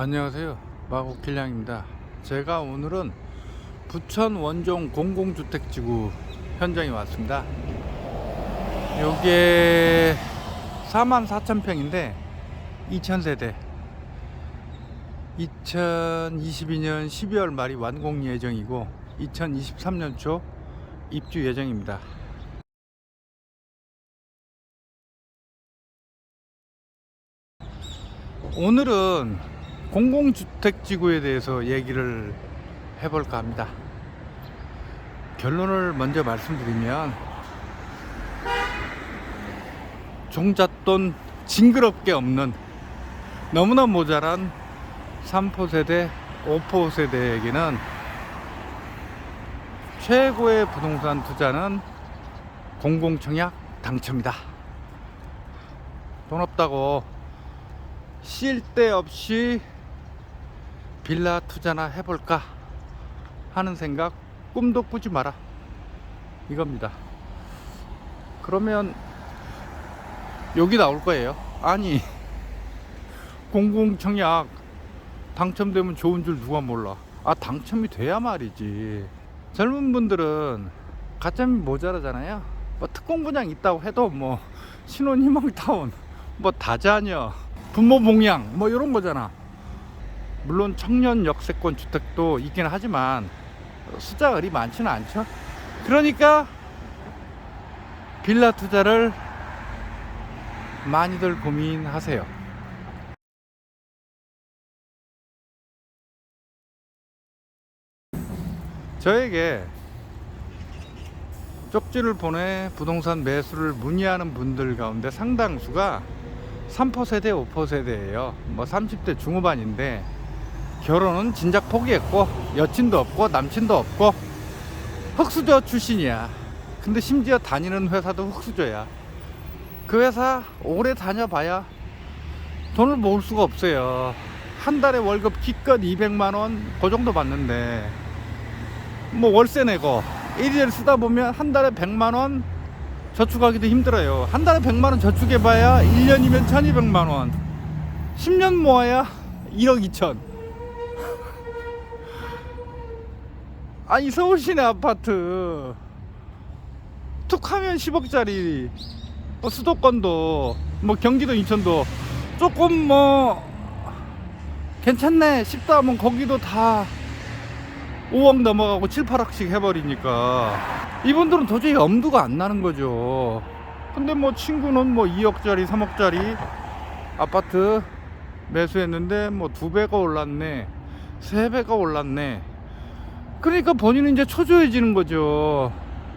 안녕하세요, 마곡길량입니다. 제가 오늘은 부천 원종 공공주택지구 현장에 왔습니다. 요게 44,000평인데 2000세대 2022년 12월 말이 완공 예정이고 2023년 초 입주 예정입니다. 오늘은 공공주택지구에 대해서 얘기를 해볼까 합니다. 결론을 먼저 말씀드리면 종잣돈 징그럽게 없는 너무나 모자란 3포세대, 5포세대에게는 최고의 부동산 투자는 공공청약 당첨이다. 돈 없다고 쉴 데 없이 빌라 투자나 해볼까 하는 생각 꿈도 꾸지 마라, 이겁니다. 그러면 여기 나올 거예요. 아니, 공공청약 당첨되면 좋은 줄 누가 몰라. 당첨이 돼야 말이지. 젊은 분들은 가점이 모자라잖아요. 뭐 특공분양 있다고 해도 뭐 신혼희망타운, 뭐 다자녀, 부모봉양 뭐 이런 거잖아. 물론 청년 역세권 주택도 있긴 하지만 숫자가 그리 많지는 않죠. 그러니까 빌라 투자를 많이들 고민하세요. 저에게 쪽지를 보내 부동산 매수를 문의하는 분들 가운데 상당수가 3포세대, 5포세대예요. 뭐 30대 중후반인데 결혼은 진작 포기했고 여친도 없고 남친도 없고 흑수저 출신이야. 근데 심지어 다니는 회사도 흑수저야. 그 회사 오래 다녀봐야 돈을 모을 수가 없어요. 한 달에 월급 기껏 200만원 그 정도 받는데 뭐 월세 내고 일일 쓰다 보면 한 달에 100만원 저축하기도 힘들어요. 한 달에 100만원 저축해봐야 1년이면 1200만원, 10년 모아야 1억 2천. 아니, 서울 시내 아파트 툭하면 10억짜리 수도권도 뭐 경기도 인천도 조금 뭐 괜찮네 싶다 하면 거기도 다 5억 넘어가고 7, 8억씩 해버리니까 이분들은 도저히 엄두가 안 나는 거죠. 근데 뭐 친구는 뭐 2억짜리 3억짜리 아파트 매수했는데 뭐 2배가 올랐네, 3배가 올랐네. 그러니까 본인은 이제 초조해지는 거죠.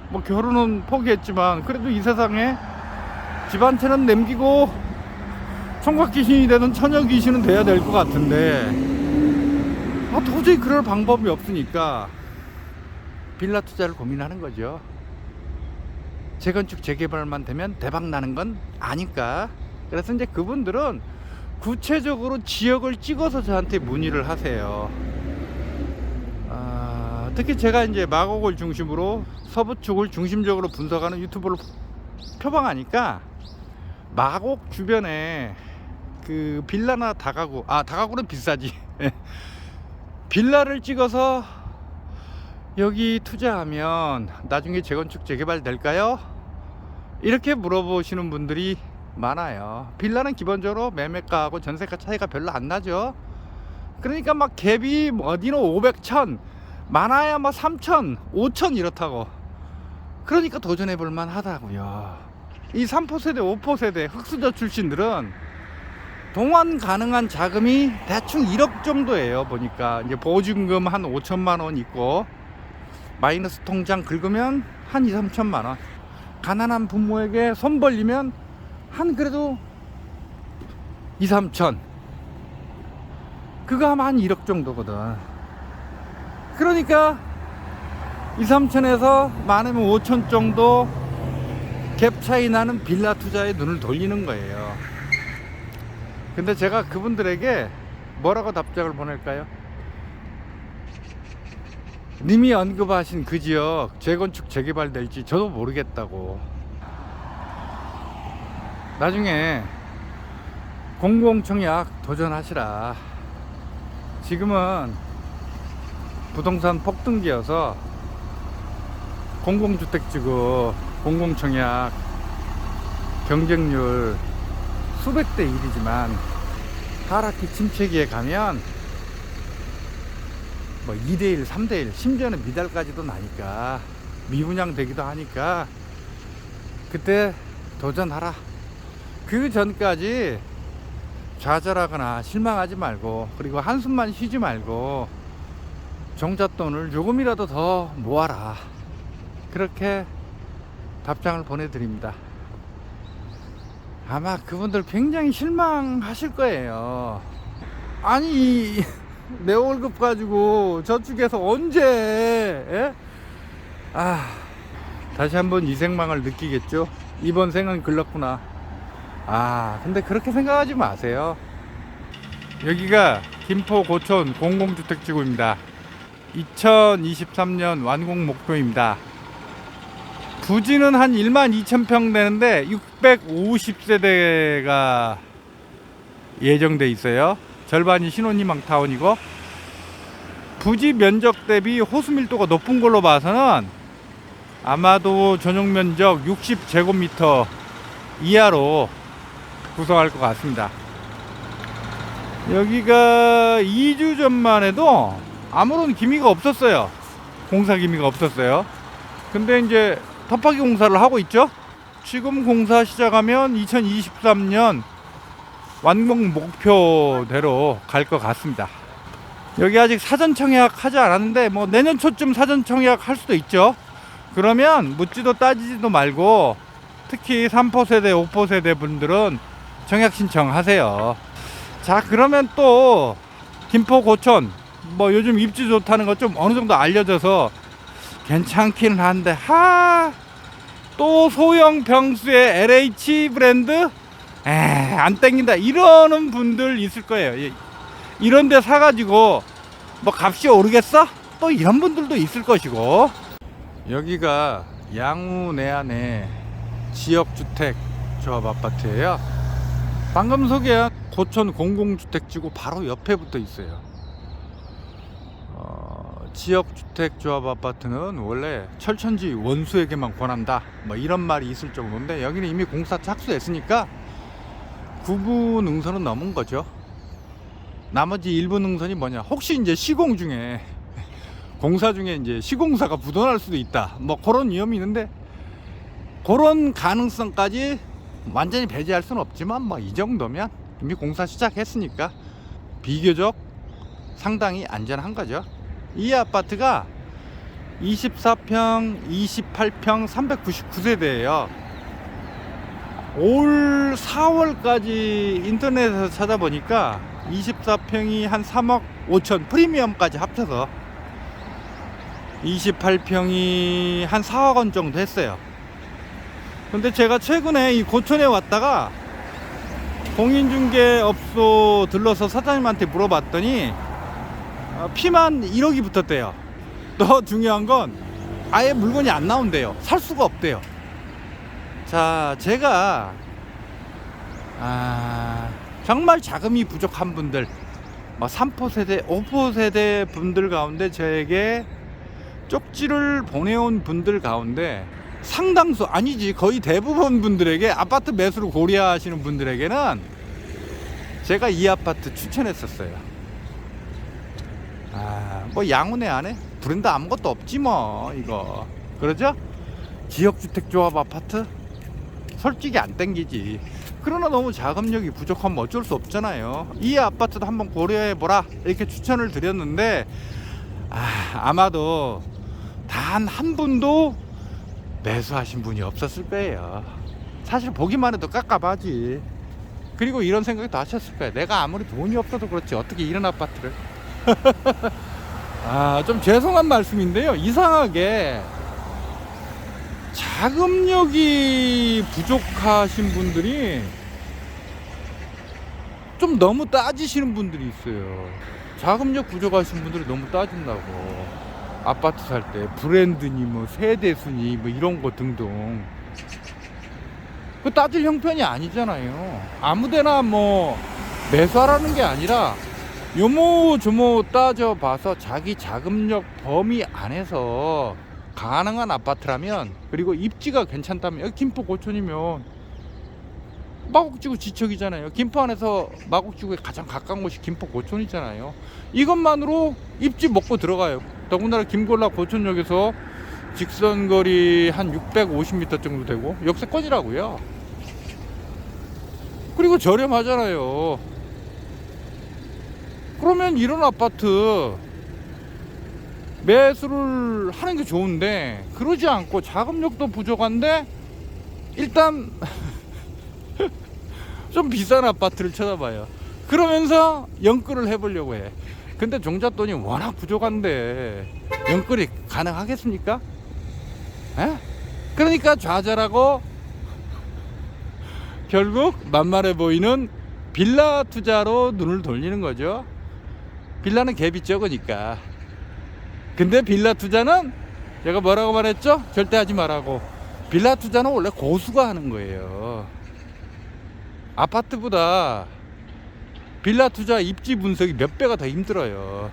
뭐 결혼은 포기했지만 그래도 이 세상에 집 한 채는 남기고 총각 귀신이 되는 처녀 귀신은 돼야 될 것 같은데 도저히 그럴 방법이 없으니까 빌라 투자를 고민하는 거죠. 재건축 재개발만 되면 대박 나는 건 아니까. 그래서 이제 그분들은 구체적으로 지역을 찍어서 저한테 문의를 하세요. 특히 제가 이제 마곡을 중심으로 서부 쪽을 중심적으로 분석하는 유튜브를 표방하니까 마곡 주변에 그 빌라나 다가구, 다가구는 비싸지. 빌라를 찍어서 여기 투자하면 나중에 재건축 재개발 될까요? 이렇게 물어보시는 분들이 많아요. 빌라는 기본적으로 매매가하고 전세가 차이가 별로 안 나죠. 그러니까 막 갭이 어디는 500, 1000, 많아야 막 3000, 5000 이렇다고. 그러니까 도전해 볼만 하다고요. 이 3포세대, 5포세대 흑수저 출신들은 동원 가능한 자금이 대충 1억 정도예요. 보니까 이제 보증금 한 5천만 원 있고 마이너스 통장 긁으면 한 2, 3천만 원. 가난한 부모에게 손 벌리면 한 그래도 2, 3천. 그거 하면 한 1억 정도거든. 그러니까 2, 3천에서 많으면 5천 정도 갭 차이 나는 빌라 투자에 눈을 돌리는 거예요. 근데 제가 그분들에게 뭐라고 답장을 보낼까요? 님이 언급하신 그 지역 재건축 재개발 될지 저도 모르겠다고. 나중에 공공청약 도전하시라. 지금은 부동산 폭등기여서 공공주택지구 공공청약 경쟁률 수백 대 1이지만 하락기 침체기에 가면 뭐 2대1, 3대1, 심지어는 미달까지도 나니까 미분양되기도 하니까 그때 도전하라. 그 전까지 좌절하거나 실망하지 말고, 그리고 한숨만 쉬지 말고 종잣돈을 조금이라도 더 모아라. 그렇게 답장을 보내드립니다. 아마 그분들 굉장히 실망하실 거예요. 아니 내 월급 가지고 저축해서 언제 예? 다시 한번 이 생망을 느끼겠죠. 이번 생은 글렀구나. 근데 그렇게 생각하지 마세요. 여기가 김포 고촌 공공주택지구입니다. 2023년 완공 목표입니다. 부지는 한 12,000평 되는데 650세대가 예정돼 있어요. 절반이 신혼희망 타운이고, 부지 면적 대비 호수 밀도가 높은 걸로 봐서는 아마도 전용 면적 60제곱미터 이하로 구성할 것 같습니다. 여기가 2주 전만 해도 아무런 기미가 없었어요. 공사 기미가 없었어요. 근데 이제 터파기 공사를 하고 있죠. 지금 공사 시작하면 2023년 완공 목표대로 갈 것 같습니다. 여기 아직 사전 청약 하지 않았는데 뭐 내년 초쯤 사전 청약 할 수도 있죠. 그러면 묻지도 따지지도 말고 특히 3포 세대, 5포 세대 분들은 청약 신청하세요. 자, 그러면 또 김포 고촌 뭐 요즘 입지 좋다는 거 좀 어느 정도 알려져서 괜찮기는 한데 또 소형 평수의 LH 브랜드 안 땡긴다 이러는 분들 있을 거예요. 이런 데 사가지고 뭐 값이 오르겠어? 또 이런 분들도 있을 것이고. 여기가 양우 내안의 지역주택 조합 아파트예요. 방금 소개한 고촌 공공주택지구 바로 옆에 붙어 있어요. 지역주택 조합 아파트는 원래 철천지 원수에게만 권한다 뭐 이런 말이 있을 정도인데, 여기는 이미 공사 착수했으니까 구분 능선은 넘은 거죠. 나머지 일부 능선이 뭐냐, 혹시 이제 시공 중에 공사 중에 이제 시공사가 부도날 수도 있다 뭐 그런 위험이 있는데, 그런 가능성까지 완전히 배제할 수는 없지만 뭐 이 정도면 이미 공사 시작했으니까 비교적 상당히 안전한 거죠. 이 아파트가 24평, 28평, 399세대예요. 올 4월까지 인터넷에서 찾아보니까 24평이 한 3억 5천 프리미엄까지 합쳐서 28평이 한 4억 원 정도 했어요. 근데 제가 최근에 이 고촌에 왔다가 공인중개업소 들러서 사장님한테 물어봤더니 피만 1억이 붙었대요. 더 중요한 건 아예 물건이 안 나온대요. 살 수가 없대요. 자, 제가 정말 자금이 부족한 분들, 3포 세대, 5포 세대 분들 가운데 저에게 쪽지를 보내온 분들 가운데 상당수, 아니지 거의 대부분 분들에게, 아파트 매수를 고려하시는 분들에게는 제가 이 아파트 추천했었어요. 뭐 양운에 안에 브랜드 아무것도 없지 뭐 이거, 그러죠? 지역주택조합 아파트 솔직히 안 땡기지. 그러나 너무 자금력이 부족하면 어쩔 수 없잖아요. 이 아파트도 한번 고려해보라 이렇게 추천을 드렸는데 아마도 단 한 분도 매수하신 분이 없었을 거예요. 사실 보기만 해도 깝깝하지. 그리고 이런 생각도 하셨을 거예요. 내가 아무리 돈이 없어도 그렇지 어떻게 이런 아파트를 좀 죄송한 말씀인데요, 이상하게 자금력이 부족하신 분들이 좀 너무 따지시는 분들이 있어요. 자금력 부족하신 분들이 너무 따진다고. 아파트 살 때 브랜드니 뭐 세대 순위 뭐 이런 거 등등 그 따질 형편이 아니잖아요. 아무데나 뭐 매수하라는 게 아니라 요모조모 따져봐서 자기 자금력 범위 안에서 가능한 아파트라면, 그리고 입지가 괜찮다면, 여기 김포 고촌이면 마곡지구 지척이잖아요. 김포 안에서 마곡지구에 가장 가까운 곳이 김포 고촌이잖아요. 이것만으로 입지 먹고 들어가요. 더군다나 김골라 고촌역에서 직선거리 한 650m 정도 되고 역세권이라고요. 그리고 저렴하잖아요. 그러면 이런 아파트 매수를 하는 게 좋은데, 그러지 않고 자금력도 부족한데 일단 좀 비싼 아파트를 쳐다봐요. 그러면서 연끌을 해보려고 해. 근데 종잣돈이 워낙 부족한데 연끌이 가능하겠습니까? 에? 그러니까 좌절하고 결국 만만해 보이는 빌라 투자로 눈을 돌리는 거죠. 빌라는 갭이 적으니까. 근데 빌라 투자는 제가 뭐라고 말했죠? 절대 하지 말라고. 빌라 투자는 원래 고수가 하는 거예요. 아파트보다 빌라 투자 입지 분석이 몇 배가 더 힘들어요.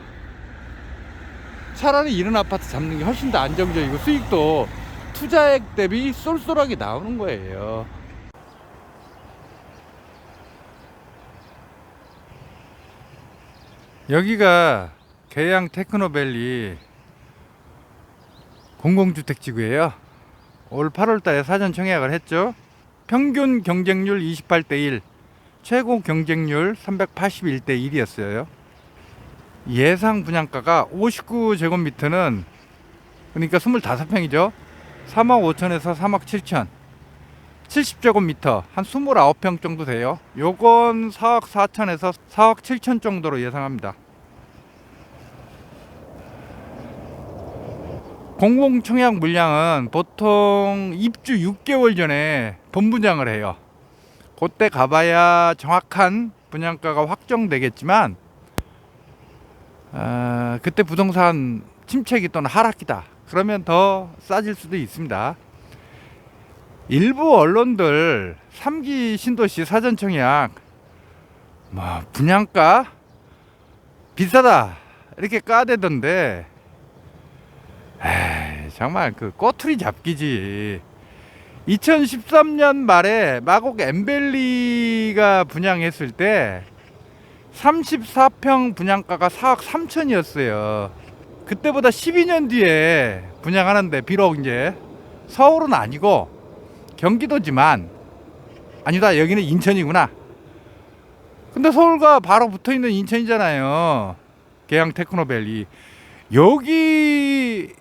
차라리 이런 아파트 잡는 게 훨씬 더 안정적이고 수익도 투자액 대비 쏠쏠하게 나오는 거예요. 여기가 계양 테크노밸리 공공주택지구예요. 올 8월달에 사전 청약을 했죠. 평균 경쟁률 28대 1, 최고 경쟁률 381대 1이었어요. 예상 분양가가 59제곱미터는, 그러니까 25평이죠. 3억 5천에서 3억 7천. 70제곱미터 한 29평 정도 돼요. 요건 4억 4천에서 4억 7천 정도로 예상합니다. 공공청약 물량은 보통 입주 6개월 전에 본분양을 해요. 그때 가봐야 정확한 분양가가 확정되겠지만, 그때 부동산 침체기 또는 하락기다 그러면 더 싸질 수도 있습니다. 일부 언론들 3기 신도시 사전청약 분양가 비싸다 이렇게 까대던데, 정말 그 꼬투리 잡기지. 2013년 말에 마곡 엠벨리가 분양했을 때 34평 분양가가 4억 3천이었어요. 그때보다 12년 뒤에 분양하는데, 비록 이제 서울은 아니고 경기도지만, 아니다 여기는 인천이구나. 근데 서울과 바로 붙어있는 인천이잖아요. 계양 테크노밸리. 여기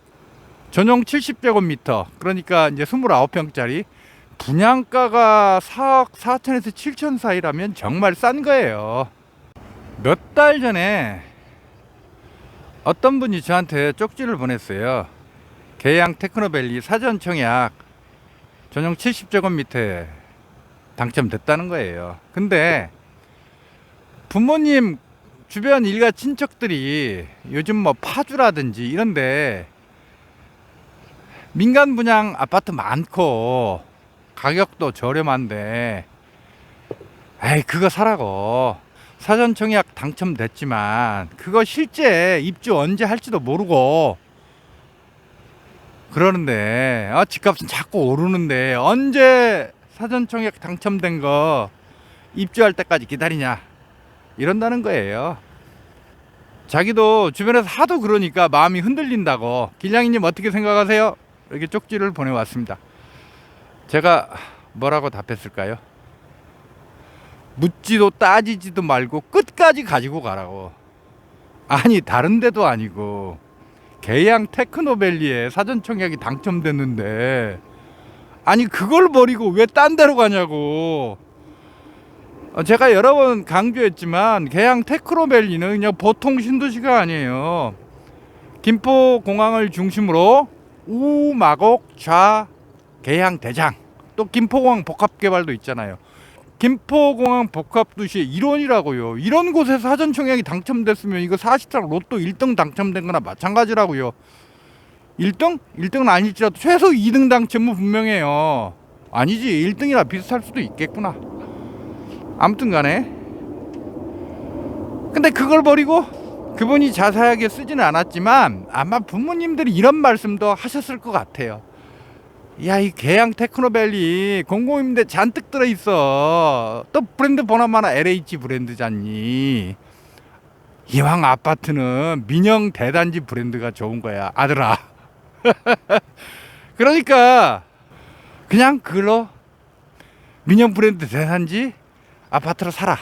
전용 70제곱미터, 그러니까 이제 29평짜리 분양가가 4억 4천에서 7천 사이라면 정말 싼 거예요. 몇 달 전에 어떤 분이 저한테 쪽지를 보냈어요. 계양 테크노밸리 사전 청약 전용 70제곱미터에 당첨됐다는 거예요. 근데 부모님 주변 일가 친척들이 요즘 뭐 파주라든지 이런데 민간 분양 아파트 많고 가격도 저렴한데, 그거 사라고. 사전 청약 당첨됐지만 그거 실제 입주 언제 할지도 모르고 그러는데, 집값은 자꾸 오르는데 언제 사전 청약 당첨된 거 입주할 때까지 기다리냐 이런다는 거예요. 자기도 주변에서 하도 그러니까 마음이 흔들린다고. 길냥이님 어떻게 생각하세요? 이렇게 쪽지를 보내왔습니다. 제가 뭐라고 답했을까요? 묻지도 따지지도 말고 끝까지 가지고 가라고. 아니 다른 데도 아니고 계양 테크노밸리에 사전 청약이 당첨됐는데, 아니 그걸 버리고 왜 딴 데로 가냐고. 제가 여러 번 강조했지만 계양 테크노밸리는 그냥 보통 신도시가 아니에요. 김포공항을 중심으로 우, 마곡, 좌, 계양, 대장, 또 김포공항 복합개발도 있잖아요. 김포공항 복합도시의 일원이라고요. 이런 곳에서 사전청약이 당첨됐으면 이거 사실상 로또 1등 당첨된 거나 마찬가지라고요. 1등? 1등은 아닐지라도 최소 2등 당첨은 분명해요. 아니지, 1등이라 비슷할 수도 있겠구나. 아무튼 간에 근데 그걸 버리고 그분이 자세하게 쓰지는 않았지만 아마 부모님들이 이런 말씀도 하셨을 것 같아요. 야, 이 계양 테크노밸리 공공임대 잔뜩 들어있어. 또 브랜드 보나마나 LH 브랜드잖니. 이왕 아파트는 민영 대단지 브랜드가 좋은 거야, 아들아. 그러니까 그냥 그걸로 민영 브랜드 대단지 아파트로 살아.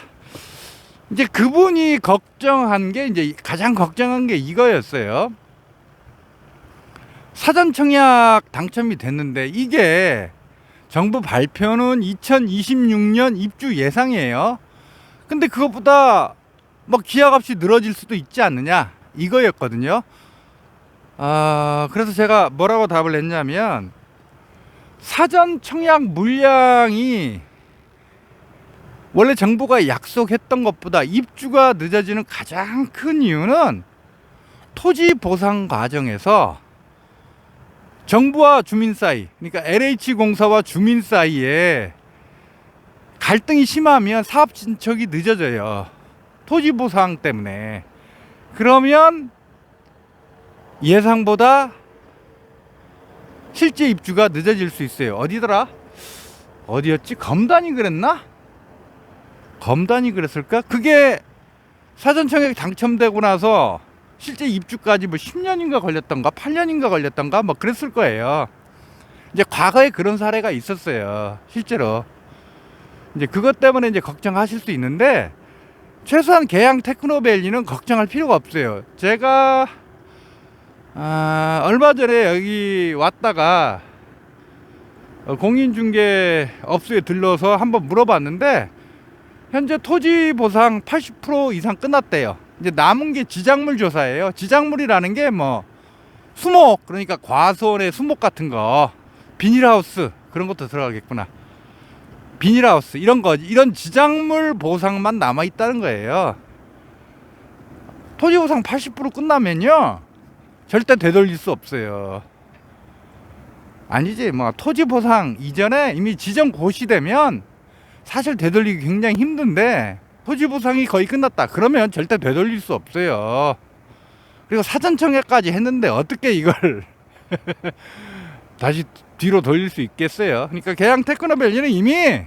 이제 그분이 걱정한 게, 이제 가장 걱정한 게 이거였어요. 사전 청약 당첨이 됐는데 이게 정부 발표는 2026년 입주 예상이에요. 근데 그것보다 뭐 기하값이 늘어질 수도 있지 않느냐, 이거였거든요. 그래서 제가 뭐라고 답을 했냐면, 사전 청약 물량이 원래 정부가 약속했던 것보다 입주가 늦어지는 가장 큰 이유는 토지 보상 과정에서 정부와 주민 사이, 그러니까 LH공사와 주민 사이에 갈등이 심하면 사업 진척이 늦어져요. 토지 보상 때문에. 그러면 예상보다 실제 입주가 늦어질 수 있어요. 어디더라? 어디였지? 검단이 그랬나? 검단이 그랬을까? 그게 사전 청약이 당첨되고 나서 실제 입주까지 뭐 10년인가 걸렸던가 8년인가 걸렸던가 뭐 그랬을 거예요. 이제 과거에 그런 사례가 있었어요, 실제로. 이제 그것 때문에 이제 걱정하실 수 있는데, 최소한 계양 테크노밸리는 걱정할 필요가 없어요. 제가 얼마 전에 여기 왔다가 공인중개업소에 들러서 한번 물어봤는데, 현재 토지 보상 80% 이상 끝났대요. 이제 남은 게 지작물 조사예요. 지작물이라는 게 뭐 수목, 그러니까 과수원의 수목 같은 거, 비닐하우스 그런 것도 들어가겠구나. 비닐하우스 이런 거, 이런 지작물 보상만 남아 있다는 거예요. 토지 보상 80% 끝나면요 절대 되돌릴 수 없어요. 아니지, 뭐 토지 보상 이전에 이미 지정 고시되면 사실 되돌리기 굉장히 힘든데, 토지 보상이 거의 끝났다 그러면 절대 되돌릴 수 없어요. 그리고 사전 청약까지 했는데 어떻게 이걸 다시 뒤로 돌릴 수 있겠어요. 그러니까 계양 테크노밸리는 이미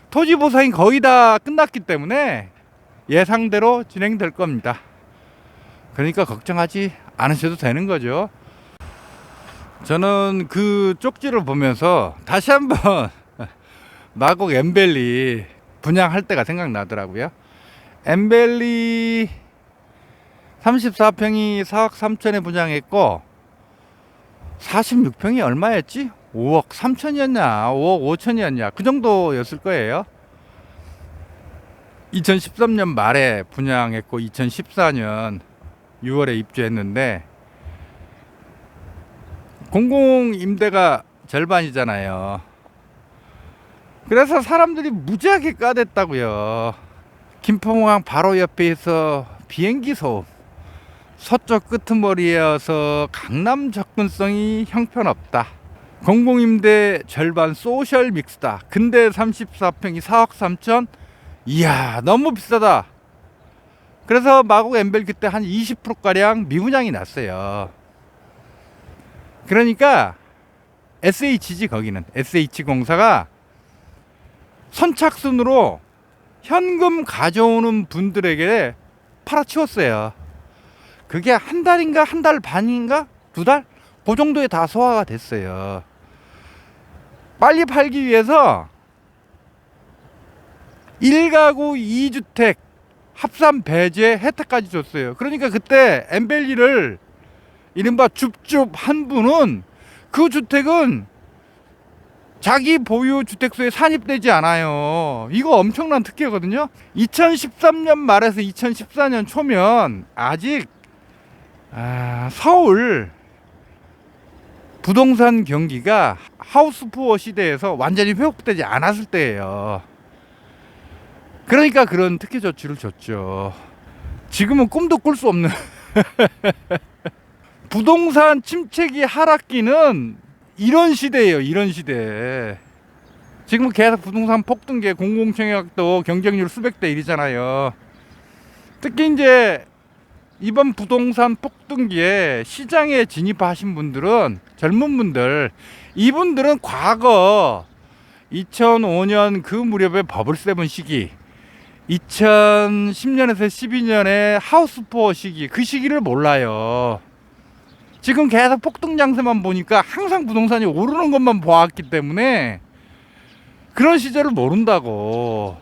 토지 보상이 거의 다 끝났기 때문에 예상대로 진행될 겁니다. 그러니까 걱정하지 않으셔도 되는 거죠. 저는 그 쪽지를 보면서 다시 한번 마곡 엠밸리 분양할 때가 생각나더라고요. 엠밸리 34평이 4억 3천에 분양했고, 46평이 얼마였지? 5억 3천이었냐 5억 5천이었냐 그 정도였을 거예요. 2013년 말에 분양했고 2014년 6월에 입주했는데, 공공임대가 절반이잖아요. 그래서 사람들이 무지하게 까댔다고요. 김포공항 바로 옆에 있어 비행기 소음, 서쪽 끄트머리여서 강남 접근성이 형편없다, 공공임대 절반 소셜 믹스다, 근대 34평이 4억 3천, 이야 너무 비싸다. 그래서 마곡 엠벨 그때 한 20%가량 미분양이 났어요. 그러니까 SH지, 거기는 SH공사가 선착순으로 현금 가져오는 분들에게 팔아치웠어요. 그게 한 달인가 한 달 반인가 두 달? 그 정도에 다 소화가 됐어요. 빨리 팔기 위해서 1가구 2주택 합산 배제 혜택까지 줬어요. 그러니까 그때 엠밸리를 이른바 줍줍 한 분은 그 주택은 자기 보유 주택수에 산입되지 않아요. 이거 엄청난 특혜거든요. 2013년 말에서 2014년 초면 아직 서울 부동산 경기가 하우스푸어 시대에서 완전히 회복되지 않았을 때예요. 그러니까 그런 특혜 조치를 줬죠. 지금은 꿈도 꿀 수 없는 부동산 침체기 하락기는 이런 시대예요. 이런 시대. 지금은 계속 부동산 폭등계, 공공청약도 경쟁률 수백 대 1이잖아요. 특히 이제 이번 부동산 폭등기에 시장에 진입하신 분들은, 젊은 분들, 이분들은 과거 2005년 그 무렵에 버블세븐 시기, 2010년에서 12년에 하우스포어 시기, 그 시기를 몰라요. 지금 계속 폭등 장세만 보니까 항상 부동산이 오르는 것만 보았기 때문에 그런 시절을 모른다고.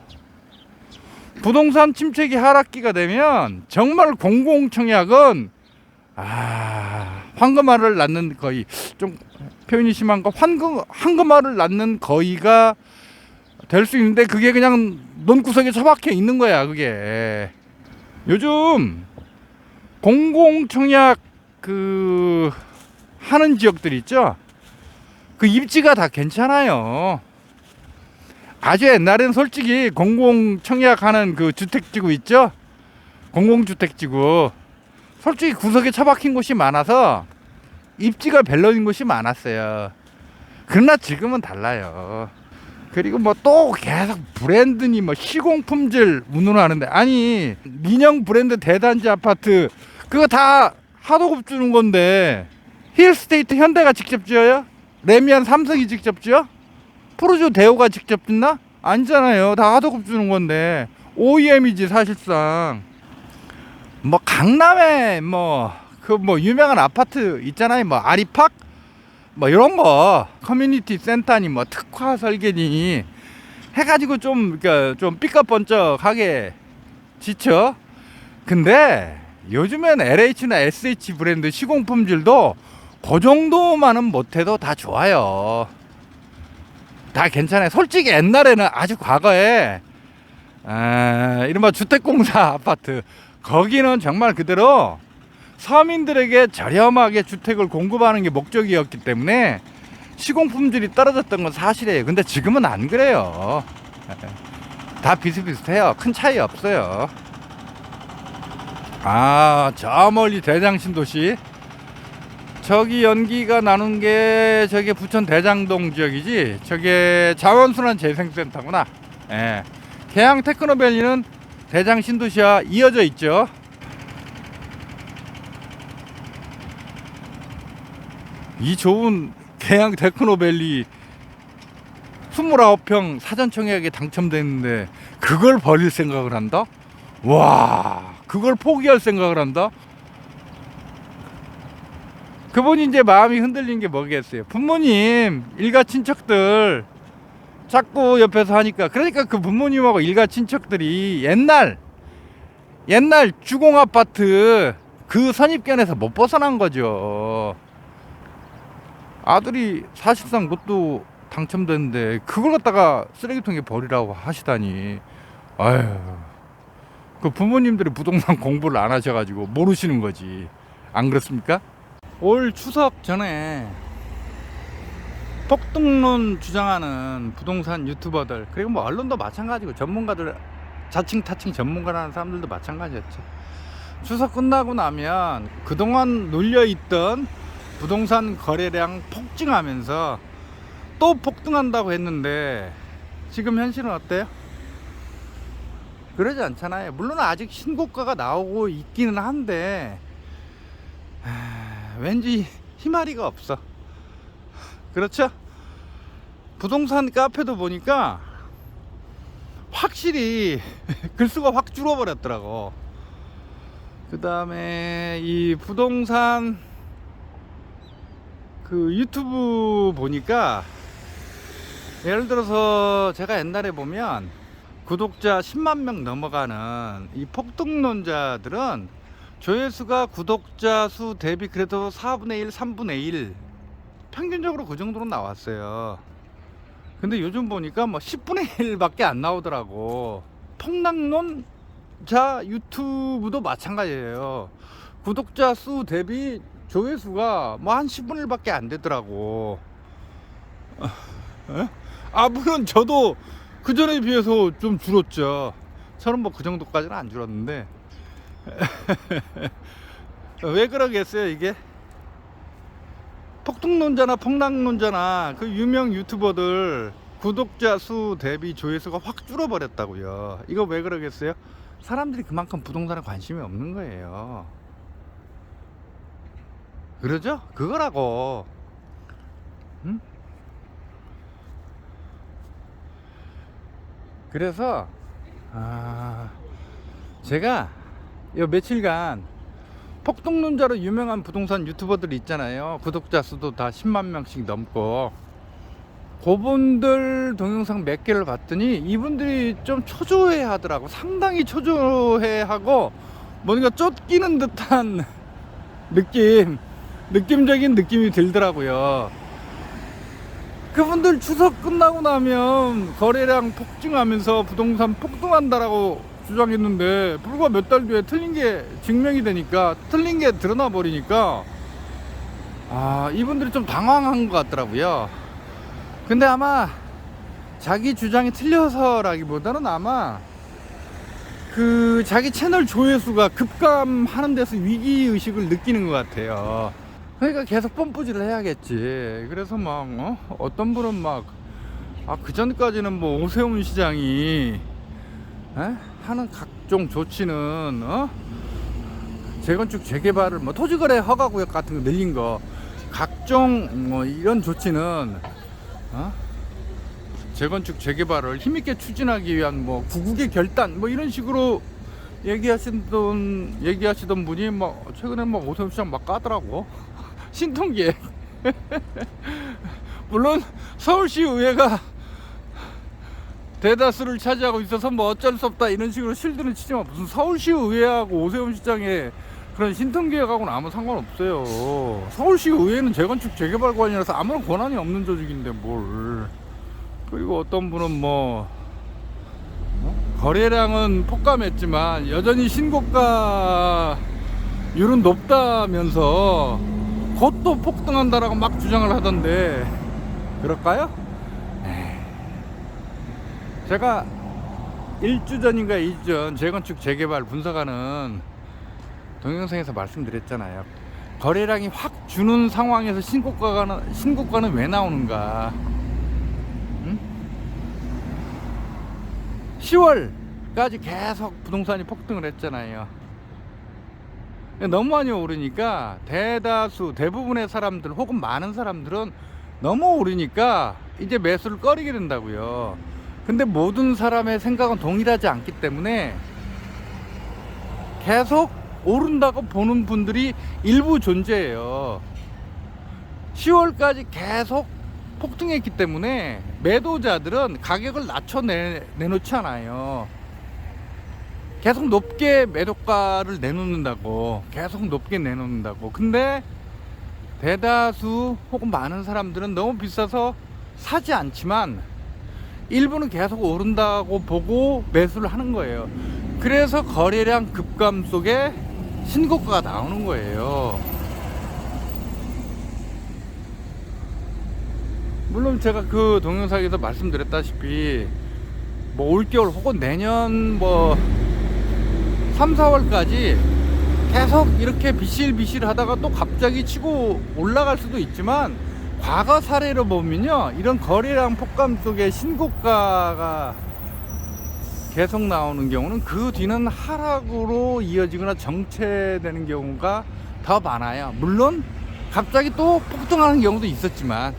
부동산 침체기 하락기가 되면 정말 공공청약은 황금알을 낳는 거의, 좀 표현이 심한 거, 황금알을 낳는 거의가 될 수 있는데, 그게 그냥 논구석에 처박혀 있는 거야. 그게 요즘 공공청약 그 하는 지역들 있죠, 그 입지가 다 괜찮아요. 아주 옛날에는 솔직히 공공청약하는 그 주택지구 있죠, 공공주택지구, 솔직히 구석에 처박힌 곳이 많아서 입지가 별로인 곳이 많았어요. 그러나 지금은 달라요. 그리고 뭐 또 계속 브랜드니 뭐 시공품질 운운하는데, 아니 민영 브랜드 대단지 아파트 그거 다 하도급 주는 건데, 힐스테이트 현대가 직접 지어요? 레미안 삼성이 직접 지어? 프로조 대우가 직접 짓나? 아니잖아요. 다 하도급 주는 건데 OEM이지 사실상. 뭐 강남에 뭐 그 뭐 유명한 아파트 있잖아요. 뭐 아리팍 뭐 이런 거 커뮤니티 센터니 뭐 특화 설계니 해가지고 좀, 그러니까 좀 삐까번쩍하게 지쳐. 근데 요즘엔 LH나 SH 브랜드 시공품질도 그 정도만은 못해도 다 좋아요. 다 괜찮아요. 솔직히 옛날에는, 아주 과거에 이른바 주택공사 아파트, 거기는 정말 그대로 서민들에게 저렴하게 주택을 공급하는 게 목적이었기 때문에 시공품질이 떨어졌던 건 사실이에요. 근데 지금은 안 그래요. 다 비슷비슷해요. 큰 차이 없어요. 저 멀리 대장신도시, 저기 연기가 나는 게 저게 부천 대장동 지역이지, 저게 자원순환 재생센터구나. 예. 계양 테크노밸리는 대장신도시와 이어져 있죠. 이 좋은 계양 테크노밸리 29평 사전청약에 당첨됐는데 그걸 버릴 생각을 한다? 와, 그걸 포기할 생각을 한다? 그분이 이제 마음이 흔들린 게 뭐겠어요. 부모님, 일가 친척들 자꾸 옆에서 하니까, 그러니까 그 부모님하고 일가 친척들이 옛날 주공아파트 그 선입견에서 못 벗어난 거죠. 아들이 사실상 로또 당첨됐는데 그걸 갖다가 쓰레기통에 버리라고 하시다니. 아유, 그 부모님들이 부동산 공부를 안 하셔가지고 모르시는 거지. 안 그렇습니까? 올 추석 전에 폭등론 주장하는 부동산 유튜버들, 그리고 뭐 언론도 마찬가지고 전문가들, 자칭 타칭 전문가라는 사람들도 마찬가지였죠. 추석 끝나고 나면 그동안 눌려있던 부동산 거래량 폭증하면서 또 폭등한다고 했는데, 지금 현실은 어때요? 그러지 않잖아요. 물론 아직 신고가가 나오고 있기는 한데 왠지 희마리가 없어. 그렇죠? 부동산 카페도 보니까 확실히 글수가 확 줄어버렸더라고. 그 다음에 이 부동산 그 유튜브 보니까, 예를 들어서 제가 옛날에 보면 구독자 10만 명 넘어가는 이 폭등론자들은 조회수가 구독자 수 대비 그래도 4분의 1, 3분의 1 평균적으로 그 정도로 나왔어요. 근데 요즘 보니까 뭐 10분의 1밖에 안 나오더라고. 폭락론자 유튜브도 마찬가지예요. 구독자 수 대비 조회수가 뭐 한 10분의 1밖에 안 되더라고. 물론 저도 그 전에 비해서 좀 줄었죠. 저는 뭐 그 정도까지는 안 줄었는데 왜 그러겠어요. 이게 폭등론자나 폭락론자나 그 유명 유튜버들 구독자 수 대비 조회수가 확 줄어버렸다고요. 이거 왜 그러겠어요? 사람들이 그만큼 부동산에 관심이 없는 거예요. 그러죠? 그거라고. 응? 그래서 제가 요 며칠간 폭동론자로 유명한 부동산 유튜버들 있잖아요. 구독자 수도 다 10만 명씩 넘고, 그분들 동영상 몇 개를 봤더니 이분들이 좀 초조해 하더라고. 상당히 초조해 하고 뭔가 쫓기는 듯한 느낌적인 느낌이 들더라고요. 그분들 추석 끝나고 나면 거래량 폭증하면서 부동산 폭등한다라고 주장했는데, 불과 몇 달 뒤에 틀린 게 증명이 되니까, 틀린 게 드러나 버리니까 이분들이 좀 당황한 것 같더라고요. 근데 아마 자기 주장이 틀려서라기보다는 아마 그 자기 채널 조회수가 급감하는 데서 위기의식을 느끼는 것 같아요. 그러니까 계속 뽐뿌질을 해야겠지. 그래서 막 어떤 분은 막 그전까지는 뭐 오세훈 시장이 하는 각종 조치는 재건축 재개발을 뭐 토지거래 허가구역 같은 거 늘린 거, 각종 뭐 이런 조치는 재건축 재개발을 힘있게 추진하기 위한 뭐 구국의 결단 뭐 이런 식으로 얘기하시던 분이 뭐 최근에 뭐 오세훈 시장 막 까더라고. 신통기획. 물론 서울시 의회가 대다수를 차지하고 있어서 뭐 어쩔 수 없다 이런 식으로 실드는 치지만, 무슨 서울시 의회하고 오세훈 시장의 그런 신통기획하고는 아무 상관없어요. 서울시 의회는 재건축 재개발관이라서 아무런 권한이 없는 조직인데 뭘. 그리고 어떤 분은 뭐 거래량은 폭감했지만 여전히 신고가율은 높다면서 곧 또 폭등한다라고 막 주장을 하던데, 그럴까요? 제가 1주 전인가 2주 전 재건축 재개발 분석하는 동영상에서 말씀드렸잖아요. 거래량이 확 주는 상황에서 신고가는 왜 나오는가? 10월까지 계속 부동산이 폭등을 했잖아요. 너무 많이 오르니까 대부분의 사람들 혹은 많은 사람들은 너무 오르니까 이제 매수를 꺼리게 된다고요. 근데 모든 사람의 생각은 동일하지 않기 때문에 계속 오른다고 보는 분들이 일부 존재해요. 10월까지 계속 폭등했기 때문에 매도자들은 가격을 낮춰 내놓지 않아요. 계속 높게 매도가를 내놓는다고, 계속 높게 내놓는다고. 근데 대다수 혹은 많은 사람들은 너무 비싸서 사지 않지만 일부는 계속 오른다고 보고 매수를 하는 거예요. 그래서 거래량 급감 속에 신고가가 나오는 거예요. 물론 제가 그 동영상에서 말씀드렸다시피 뭐 올겨울 혹은 내년 뭐 3, 4월까지 계속 이렇게 비실비실 하다가 또 갑자기 치고 올라갈 수도 있지만, 과거 사례로 보면요, 이런 거래량 폭감 속에 신고가가 계속 나오는 경우는 그 뒤는 하락으로 이어지거나 정체되는 경우가 더 많아요. 물론 갑자기 또 폭등하는 경우도 있었지만.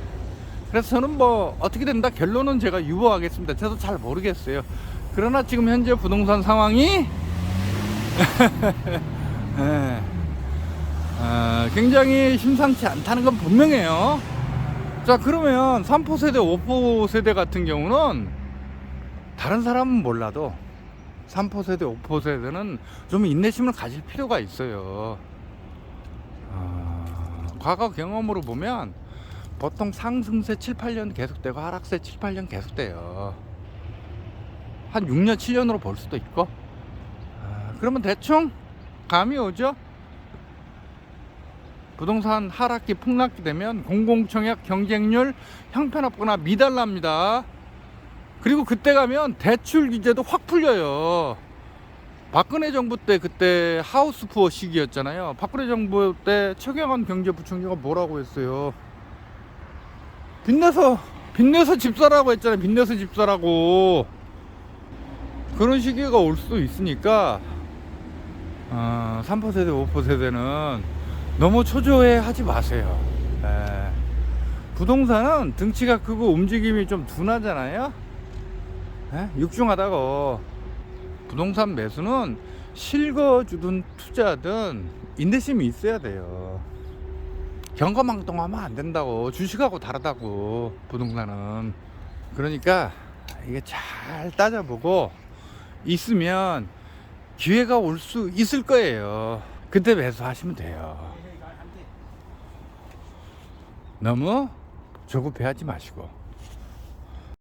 그래서 저는 뭐 어떻게 된다 결론은 제가 유보하겠습니다. 저도 잘 모르겠어요. 그러나 지금 현재 부동산 상황이 굉장히 심상치 않다는 건 분명해요. 자, 그러면 3포세대 5포세대 같은 경우는 다른 사람은 몰라도 3포세대 5포세대는 좀 인내심을 가질 필요가 있어요. 과거 경험으로 보면 보통 상승세 7, 8년 계속되고 하락세 7, 8년 계속돼요. 한 6년, 7년으로 볼 수도 있고. 그러면 대충 감이 오죠? 부동산 하락기 폭락기 되면 공공청약 경쟁률 형편없거나 미달납니다. 그리고 그때 가면 대출 규제도 확 풀려요. 박근혜 정부 때 그때 하우스 푸어 시기였잖아요. 박근혜 정부 때 최경환 경제부총리가 뭐라고 했어요? 빚내서 집 사라고 했잖아요. 빚내서 집 사라고. 그런 시기가 올 수도 있으니까 3%세대 5%세대는 너무 초조해 하지 마세요. 예. 부동산은 등치가 크고 움직임이 좀 둔하잖아요. 예? 육중하다고. 부동산 매수는 실거주든 투자든 인내심이 있어야 돼요. 경거망동하면 안 된다고. 주식하고 다르다고 부동산은. 그러니까 이게 잘 따져보고 있으면 기회가 올 수 있을 거예요. 그때 매수하시면 돼요. 너무 조급해하지 마시고.